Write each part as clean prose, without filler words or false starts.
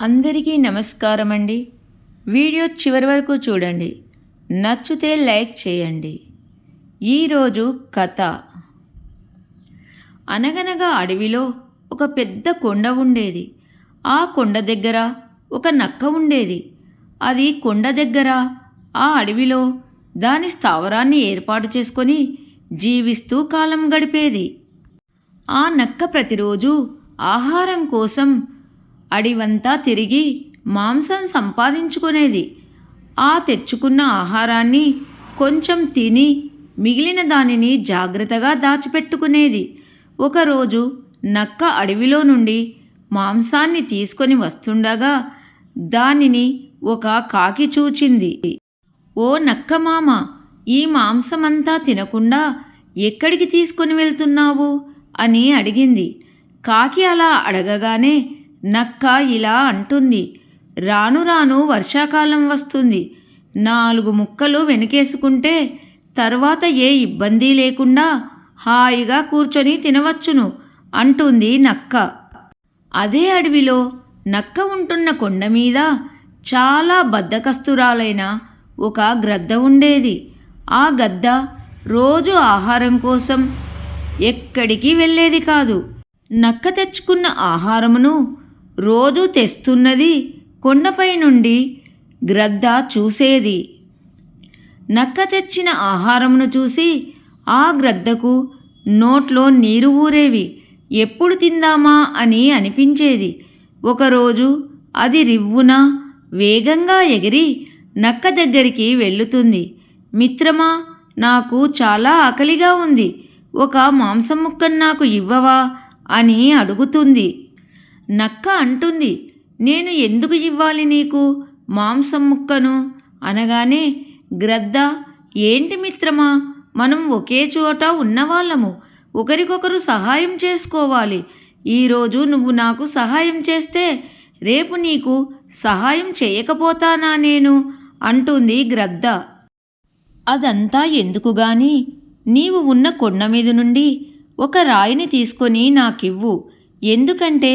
అందరికీ నమస్కారం అండి. వీడియో చివరి వరకు చూడండి. నచ్చితే లైక్ చేయండి. ఈరోజు కథ. అనగనగా అడవిలో ఒక పెద్ద కొండ ఉండేది. ఆ కొండ దగ్గర ఒక నక్క ఉండేది. అది కొండ దగ్గర ఆ అడవిలో దాని స్థావరాన్ని ఏర్పాటు చేసుకొని జీవిస్తూ కాలం గడిపేది. ఆ నక్క ప్రతిరోజు ఆహారం కోసం అడివంతా తిరిగి మాంసం సంపాదించుకునేది. ఆ తెచ్చుకున్న ఆహారాన్ని కొంచెం తిని మిగిలిన దానిని జాగ్రత్తగా దాచిపెట్టుకునేది. ఒకరోజు నక్క అడవిలో నుండి మాంసాన్ని తీసుకొని వస్తుండగా దానిని ఒక కాకి చూచింది. ఓ నక్క మామ, ఈ మాంసమంతా తినకుండా ఎక్కడికి తీసుకొని వెళ్తున్నావు అని అడిగింది. కాకి అలా అడగగానే నక్క ఇలా అంటుంది. రాను రాను వర్షాకాలం వస్తుంది. 4 ముక్కలు వెనకేసుకుంటే తర్వాత ఏ ఇబ్బంది లేకుండా హాయిగా కూర్చొని తినవచ్చును అంటుంది నక్క. అదే అడవిలో నక్క ఉంటున్న కొండ మీద చాలా బద్ధకస్తురాలైన ఒక గ్రద్ద ఉండేది. ఆ గద్ద రోజు ఆహారం కోసం ఎక్కడికి వెళ్ళేది కాదు. నక్క తెచ్చుకున్న ఆహారమును రోజు తెస్తున్నది కొండపై నుండి గ్రద్ద చూసేది. నక్క తెచ్చిన ఆహారమును చూసి ఆ గ్రద్దకు నోట్లో నీరు ఊరేవి. ఎప్పుడు తిందామా అని అనిపించేది. ఒకరోజు అది రివ్వున వేగంగా ఎగిరి నక్క దగ్గరికి వెళ్ళుతుంది. మిత్రమా, నాకు చాలా ఆకలిగా ఉంది. ఒక మాంసం ముక్కను నాకు ఇవ్వవా అని అడుగుతుంది. నక్క అంటుంది, నేను ఎందుకు ఇవ్వాలి నీకు మాంసం ముక్కను అనగానే గ్రద్ద, ఏంటి మిత్రమా, మనం ఒకే చోట ఉన్నవాళ్ళము, ఒకరికొకరు సహాయం చేసుకోవాలి. ఈరోజు నువ్వు నాకు సహాయం చేస్తే రేపు నీకు సహాయం చేయకపోతానా నేను అంటుంది గ్రద్ద. అదంతా ఎందుకు గాని, నీవు ఉన్న కొండ మీద నుండి ఒక రాయిని తీసుకొని నాకివ్వు. ఎందుకంటే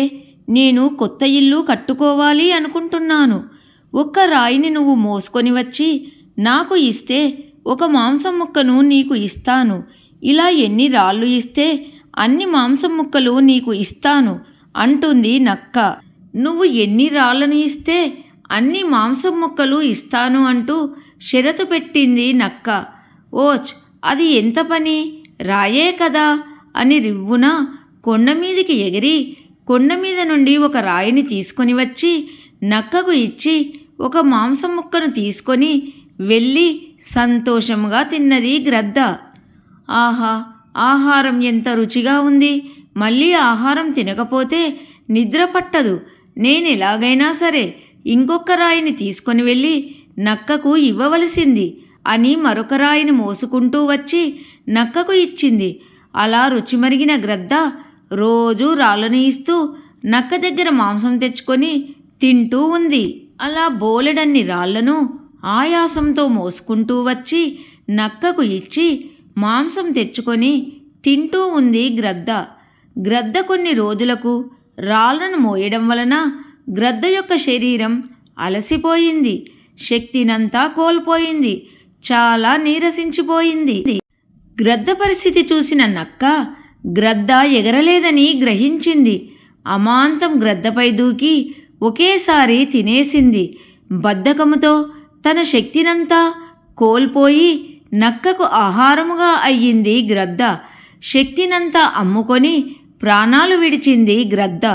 నేను కొత్త ఇల్లు కట్టుకోవాలి అనుకుంటున్నాను. ఒక్క రాయిని నువ్వు మోసుకొని వచ్చి నాకు ఇస్తే ఒక మాంసం ముక్కను నీకు ఇస్తాను. ఇలా ఎన్ని రాళ్ళు ఇస్తే అన్ని మాంసం ముక్కలు నీకు ఇస్తాను అంటుంది నక్క. నువ్వు ఎన్ని రాళ్లను ఇస్తే అన్ని మాంసం ముక్కలు ఇస్తాను అంటూ షరతు పెట్టింది నక్క. ఓచ్, అది ఎంత పని, రాయే కదా అని రివ్వున కొండ మీదికి ఎగిరి కొండ మీద నుండి ఒక రాయిని తీసుకొని వచ్చి నక్కకు ఇచ్చి ఒక మాంసం ముక్కను తీసుకొని వెళ్ళి సంతోషంగా తిన్నది గ్రద్ద. ఆహా, ఆహారం ఎంత రుచిగా ఉంది. మళ్ళీ ఆహారం తినకపోతే నిద్ర పట్టదు. నేను ఎలాగైనా సరే ఇంకొక రాయిని తీసుకొని వెళ్ళి నక్కకు ఇవ్వవలసింది అని మరొక రాయిని మోసుకుంటూ వచ్చి నక్కకు ఇచ్చింది. అలా రుచిమరిగిన గ్రద్ద రోజూ రాళ్ళను ఇస్తూ నక్క దగ్గర మాంసం తెచ్చుకొని తింటూ ఉంది. అలా బోలెడన్ని రాళ్లను ఆయాసంతో మోసుకుంటూ వచ్చి నక్కకు ఇచ్చి మాంసం తెచ్చుకొని తింటూ ఉంది గ్రద్ద. గ్రద్ద కొన్ని రోజులకు రాళ్లను మోయడం వలన గ్రద్ద యొక్క శరీరం అలసిపోయింది. శక్తినంతా కోల్పోయింది. చాలా నీరసించిపోయింది. గ్రద్ద పరిస్థితి చూసిన నక్క గ్రద్ద ఎగరలేదని గ్రహించింది. అమాంతం గ్రద్దపై దూకి ఒకేసారి తినేసింది. బద్ధకముతో తన శక్తినంతా కోల్పోయి నక్కకు ఆహారముగా అయ్యింది గ్రద్ద. శక్తినంతా అమ్ముకొని ప్రాణాలు విడిచింది గ్రద్ద.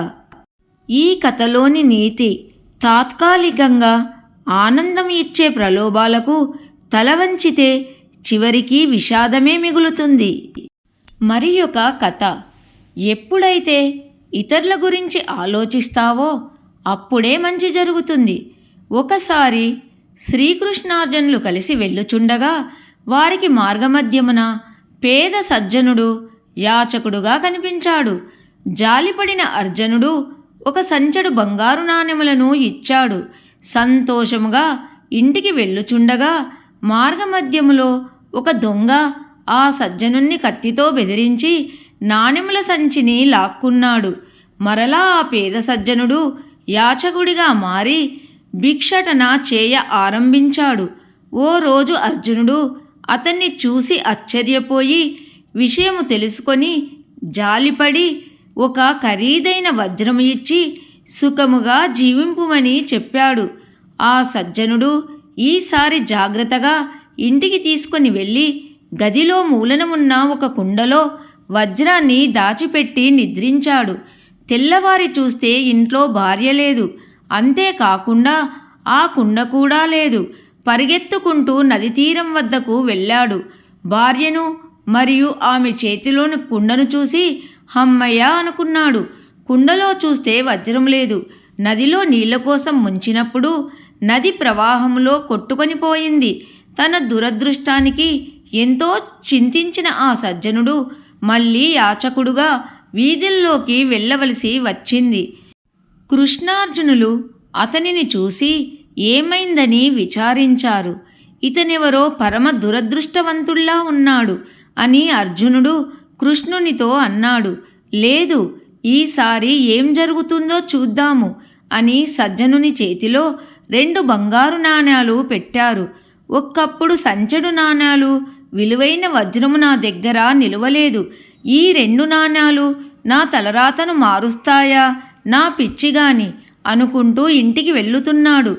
ఈ కథలోని నీతి, తాత్కాలికంగా ఆనందం ఇచ్చే ప్రలోభాలకు తలవంచితే చివరికి విషాదమే మిగులుతుంది. మరి ఒక కథ. ఎప్పుడైతే ఇతరుల గురించి ఆలోచిస్తావో అప్పుడే మంచి జరుగుతుంది. ఒకసారి శ్రీకృష్ణార్జునులు కలిసి వెళ్ళుచుండగా వారికి మార్గమధ్యమున పేద సజ్జనుడు యాచకుడుగా కనిపించాడు. జాలిపడిన అర్జునుడు ఒక సంచెడు బంగారు నాణెములను ఇచ్చాడు. సంతోషముగా ఇంటికి వెళ్ళుచుండగా మార్గమధ్యములో ఒక దొంగ ఆ సజ్జనుణ్ణి కత్తితో బెదిరించి నాణెముల సంచిని లాక్కున్నాడు. మరలా ఆ పేద సజ్జనుడు యాచకుడిగా మారి భిక్షటన చేయ ఆరంభించాడు. ఓ రోజు అర్జునుడు అతన్ని చూసి ఆశ్చర్యపోయి విషయము తెలుసుకొని జాలిపడి ఒక ఖరీదైన వజ్రం ఇచ్చి సుఖముగా జీవింపుమని చెప్పాడు. ఆ సజ్జనుడు ఈసారి జాగ్రత్తగా ఇంటికి తీసుకొని వెళ్ళి గదిలో మూలనమున్న ఒక కుండలో వజ్రాన్ని దాచిపెట్టి నిద్రించాడు. తెల్లవారి చూస్తే ఇంట్లో భార్య లేదు. అంతేకాకుండా ఆ కుండ కూడా లేదు. పరిగెత్తుకుంటూ నది తీరం వద్దకు వెళ్ళాడు. భార్యను మరియు ఆమె చేతిలోని కుండను చూసి హమ్మయ్య అనుకున్నాడు. కుండలో చూస్తే వజ్రం లేదు. నదిలో నీళ్ల కోసం ముంచినప్పుడు నది ప్రవాహంలో కొట్టుకొని పోయింది. తన దురదృష్టానికి ఎంతో చింతించిన ఆ సజ్జనుడు మళ్ళీ యాచకుడుగా వీధుల్లోకి వెళ్ళవలసి వచ్చింది. కృష్ణార్జునులు అతనిని చూసి ఏమైందని విచారించారు. ఇతనెవరో పరమ దురదృష్టవంతుల్లా ఉన్నాడు అని అర్జునుడు కృష్ణునితో అన్నాడు. లేదు, ఈసారి ఏం జరుగుతుందో చూద్దాము అని సజ్జనుని చేతిలో 2 బంగారు నాణేలు పెట్టారు. ఒక్కప్పుడు సంచెడు నాణేలు విలువైన వజ్రము నా దగ్గర నిలవలేదు. ఈ 2 నాణేలు నా తలరాతను మారుస్తాయా నా పిచ్చిగాని అనుకుంటూ ఇంటికి వెళ్ళుతున్నాడు.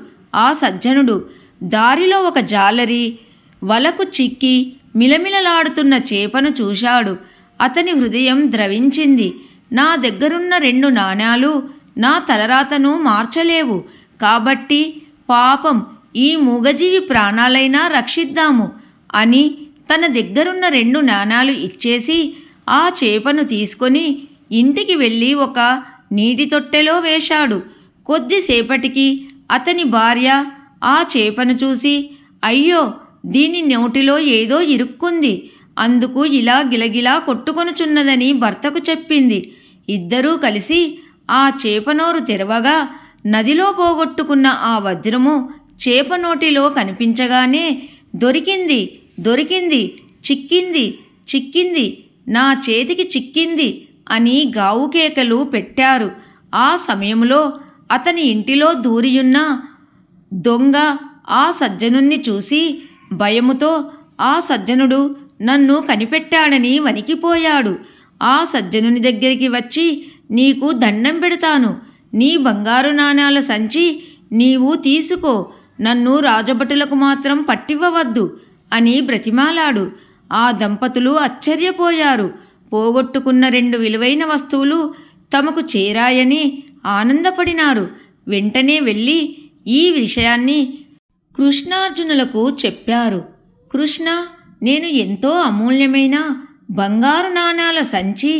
ఆ సజ్జనుడు దారిలో ఒక జాలరి వలకు చిక్కి మిలమిలలాడుతున్న చేపను చూశాడు. అతని హృదయం ద్రవించింది. నా దగ్గరున్న 2 నాణేలు నా తలరాతను మార్చలేవు. కాబట్టి పాపం ఈ మూగజీవి ప్రాణాలైనా రక్షిద్దాము అని తన దగ్గరున్న 2 నాణేలు ఇచ్చేసి ఆ చేపను తీసుకొని ఇంటికి వెళ్ళి ఒక నీటి తొట్టెలో వేశాడు. కొద్దిసేపటికి అతని భార్య ఆ చేపను చూసి, అయ్యో, దీని నోటిలో ఏదో ఇరుక్కుంది, అందుకు ఇలా గిలగిలా కొట్టుకొనుచున్నదని భర్తకు చెప్పింది. ఇద్దరూ కలిసి ఆ చేప నోరు తెరవగా నదిలో పోగొట్టుకున్న ఆ వజ్రము చేప నోటిలో కనిపించగానే దొరికింది, దొరికింది, చిక్కింది, చిక్కింది, నా చేతికి చిక్కింది అని గావుకేకలు పెట్టారు. ఆ సమయంలో అతని ఇంటిలో దూరియున్న దొంగ ఆ సజ్జనుణ్ణి చూసి భయముతో ఆ సజ్జనుడు నన్ను కనిపెట్టాడని వణికిపోయాడు. ఆ సజ్జనుని దగ్గరికి వచ్చి, నీకు దండం పెడతాను, నీ బంగారు నాణేల సంచి నీవు తీసుకో, నన్ను రాజభటులకు మాత్రం పట్టివ్వవద్దు అని బ్రతిమాలాడు. ఆ దంపతులు ఆశ్చర్యపోయారు. పోగొట్టుకున్న 2 విలువైన వస్తువులు తమకు చేరాయని ఆనందపడినారు. వెంటనే వెళ్ళి ఈ విషయాన్ని కృష్ణార్జునులకు చెప్పారు. కృష్ణ, నేను ఎంతో అమూల్యమైన బంగారు నాణేల సంచి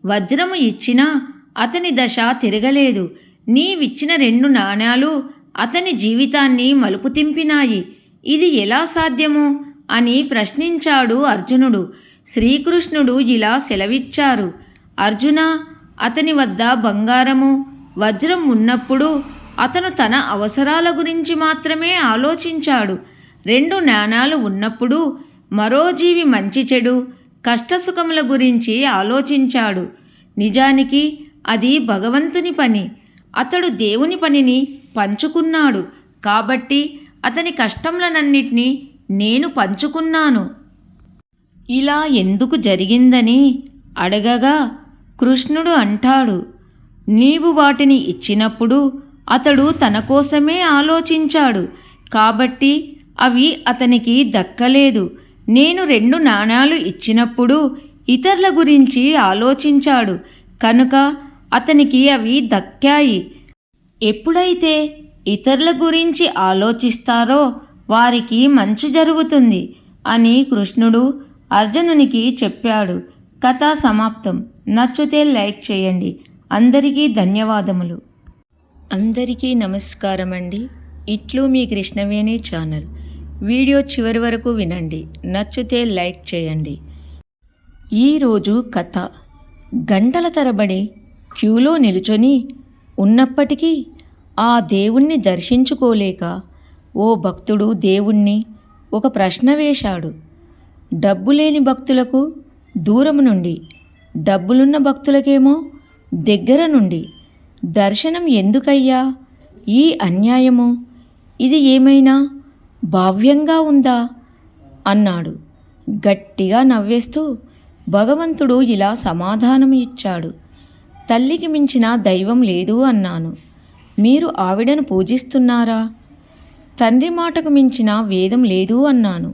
వజ్రము ఇచ్చినా అతని దశ తిరగలేదు. నీవిచ్చిన 2 నాణేలు అతని జీవితాన్ని మలుపు తింపినాయి. ఇది ఎలా సాధ్యము అని ప్రశ్నించాడు అర్జునుడు. శ్రీకృష్ణుడు ఇలా సెలవిచ్చారు. అర్జున, అతని వద్ద బంగారము వజ్రం ఉన్నప్పుడు అతను తన అవసరాల గురించి మాత్రమే ఆలోచించాడు. 2 నాణేలు ఉన్నప్పుడు మరో జీవి మంచి చెడు కష్టసుఖముల గురించి ఆలోచించాడు. నిజానికి అది భగవంతుని పని. అతడు దేవుని పనిని పంచుకున్నాడు. కాబట్టి అతని కష్టములనన్నిటినీ నేను పంచుకున్నాను. ఇలా ఎందుకు జరిగిందని అడగగా కృష్ణుడు అంటాడు, నీవు వాటిని ఇచ్చినప్పుడు అతడు తన కోసమే ఆలోచించాడు. కాబట్టి అవి అతనికి దక్కలేదు. నేను 2 నాణేలు ఇచ్చినప్పుడు ఇతరుల గురించి ఆలోచించాడు కనుక అతనికి అవి దక్కాయి. ఎప్పుడైతే ఇతరుల గురించి ఆలోచిస్తారో వారికి మంచి జరుగుతుంది అని కృష్ణుడు అర్జునునికి చెప్పాడు. కథ సమాప్తం. నచ్చితే లైక్ చేయండి. అందరికీ ధన్యవాదములు. అందరికీ నమస్కారం అండి. ఇట్లు మీ కృష్ణవేణి ఛానల్. వీడియో చివరి వరకు వినండి. నచ్చితే లైక్ చేయండి. ఈరోజు కథ. గంటల తరబడి క్యూలో నిలుచొని ఉన్నప్పటికీ ఆ దేవుణ్ణి దర్శించుకోలేక ఓ భక్తుడు దేవుణ్ణి ఒక ప్రశ్న వేశాడు. డబ్బు లేని భక్తులకు దూరం నుండి, డబ్బులున్న భక్తులకేమో దగ్గర నుండి దర్శనం ఎందుకయ్యా ఈ అన్యాయము ఇది ఏమైనా భావ్యంగా ఉందా అన్నాడు. గట్టిగా నవ్వేస్తూ భగవంతుడు ఇలా సమాధానం ఇచ్చాడు. తల్లికి మించిన దైవం లేదు అన్నాను. మీరు ఆవిడను పూజిస్తున్నారా? తండ్రి మాటకు మించిన వేదం లేదు అన్నాను.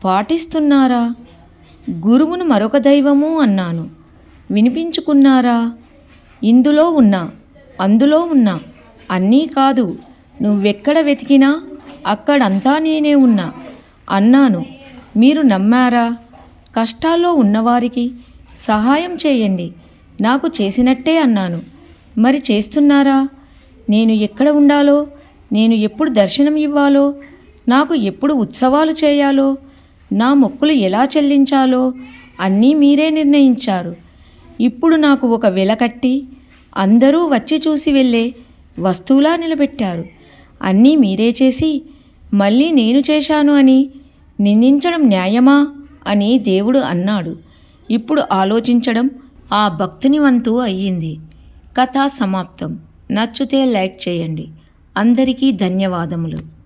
పాటిస్తున్నారా? గురువును మరొక దైవము అన్నాను. వినిపించుకున్నారా? ఇందులో ఉన్నా అందులో ఉన్నా అన్నీ కాదు, నువ్వెక్కడ వెతికినా అక్కడంతా నేనే ఉన్నా అన్నాను. మీరు నమ్మారా? కష్టాల్లో ఉన్నవారికి సహాయం చేయండి, నాకు చేసినట్టే అన్నాను. మరి చేస్తున్నారా? నేను ఎక్కడ ఉండాలో, నేను ఎప్పుడు దర్శనం ఇవ్వాలో, నాకు ఎప్పుడు ఉత్సవాలు చేయాలో, నా మొక్కులు ఎలా చెల్లించాలో అన్నీ మీరే నిర్ణయించారు. ఇప్పుడు నాకు ఒక వెల కట్టి అందరూ వచ్చి చూసి వెళ్ళే వస్తువులా నిలబెట్టారు. అన్నీ మీరే చేసి మళ్ళీ నేను చేశాను అని నిందించడం న్యాయమా అని దేవుడు అన్నాడు. ఇప్పుడు ఆలోచించడం ఆ భక్తుని వంతు అయ్యింది. కథ సమాప్తం. నచ్చితే లైక్ చేయండి. అందరికీ ధన్యవాదములు.